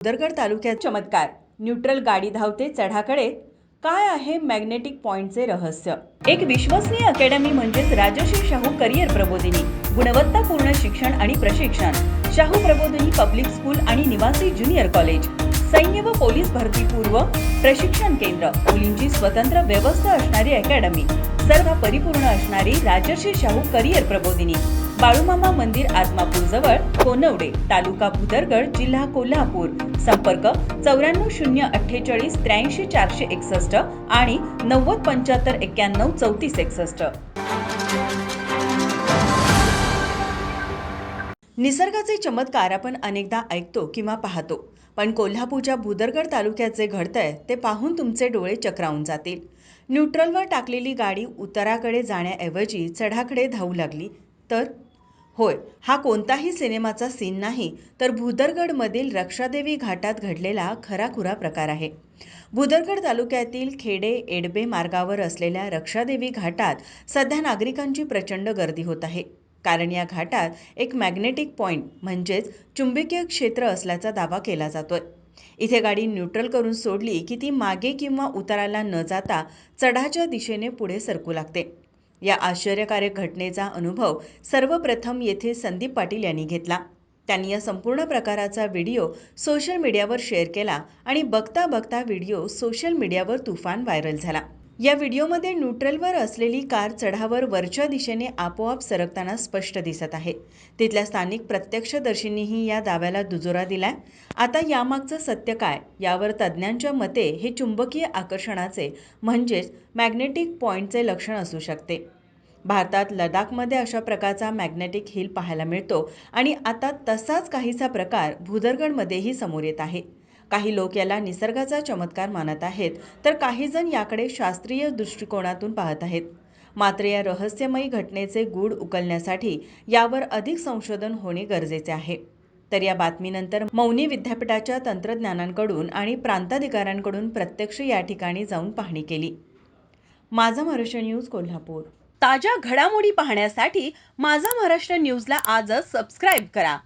भुदरगड तालुक्यात चमत्कार. न्यूट्रल गाडी धावते चढाकडे. काय आहे मॅग्नेटिक पॉइंटचे रहस्य? एक विश्वसनीय अकॅडमी म्हणजेच राजश्री शाहू करिअर प्रबोधिनी. गुणवत्तापूर्ण शिक्षण आणि प्रशिक्षण. शाहू प्रबोधिनी पब्लिक स्कूल आणि निवासी ज्युनियर कॉलेज. सैन्य व पोलीस भरती पूर्व प्रशिक्षण केंद्र. मुलींची स्वतंत्र व्यवस्था असणारी अकॅडमी. सर्व परिपूर्ण असणारी राजश्री शाहू करिअर प्रबोधिनी. बाळूमामा मंदिर आत्मापूर जवळ, कोनवडे, तालुका भुदरगड, जिल्हा कोल्हापूर. संपर्क 94 048 83 461 आणि 90 75 91 34 61. निसर्गाचे चमत्कार आपण अनेकदा ऐकतो किंवा पाहतो, पण कोल्हापूरच्या भुदरगड तालुक्याचे घडतंय ते पाहून तुमचे डोळे चक्रावून जातील. न्यूट्रलवर टाकलेली गाडी उताराकडे जाण्याऐवजी चढाकडे धावू लागली तर? होय, हा कोणताही सिनेमाचा सीन नाही, तर भुदरगडमधील रक्षादेवी घाटात घडलेला खराखुरा प्रकार आहे. भुदरगड तालुक्यातील खेडे एडबे मार्गावर असलेल्या रक्षादेवी घाटात सध्या नागरिकांची प्रचंड गर्दी होत आहे. कारण या घाटात एक मॅग्नेटिक पॉइंट म्हणजेच चुंबकीय क्षेत्र असल्याचा दावा केला जातोय. इथे गाडी न्यूट्रल करून सोडली की ती मागे किंवा उताराला न जाता चढाच्या दिशेने पुढे सरकू लागते. या आश्चर्यकारक घटनेचा अनुभव सर्वप्रथम येथे संदीप पाटील यांनी घेतला. त्यांनी या संपूर्ण प्रकाराचा व्हिडिओ सोशल मीडियावर शेअर केला आणि बघता बघता व्हिडिओ सोशल मीडियावर तुफान व्हायरल झाला. या व्हिडिओमध्ये न्यूट्रलवर असलेली कार चढावर वरच्या दिशेने आपोआप सरकताना स्पष्ट दिसत आहे. तिथल्या स्थानिक प्रत्यक्षदर्शींनीही या दाव्याला दुजोरा दिलाय. आता यामागचं सत्य काय, यावर तज्ज्ञांच्या मते हे चुंबकीय आकर्षणाचे म्हणजेच मॅग्नेटिक पॉइंटचे लक्षण असू शकते. भारतात लडाखमध्ये अशा प्रकारचा मॅग्नेटिक हिल पाहायला मिळतो आणि आता तसाच काहीसा प्रकार भुदरगडमध्येही समोर येत आहे. काही लोक याला निसर्गाचा चमत्कार मानत आहेत, तर काही जण याकडे शास्त्रीय दृष्टिकोनातून पाहत आहेत. मात्र या रहस्यमयी घटनेचे गूढ उकलण्यासाठी यावर अधिक संशोधन होणे गरजेचे आहे. तर या बातमीनंतर मौनी विद्यापीठाच्या तंत्रज्ञानांकडून आणि प्रांताधिकाऱ्यांकडून प्रत्यक्ष या ठिकाणी जाऊन पाहणी केली. माझा महाराष्ट्र न्यूज कोल्हापूर. ताज्या घडामोडी पाहण्यासाठी माझा महाराष्ट्र न्यूजला आजच सबस्क्राईब करा.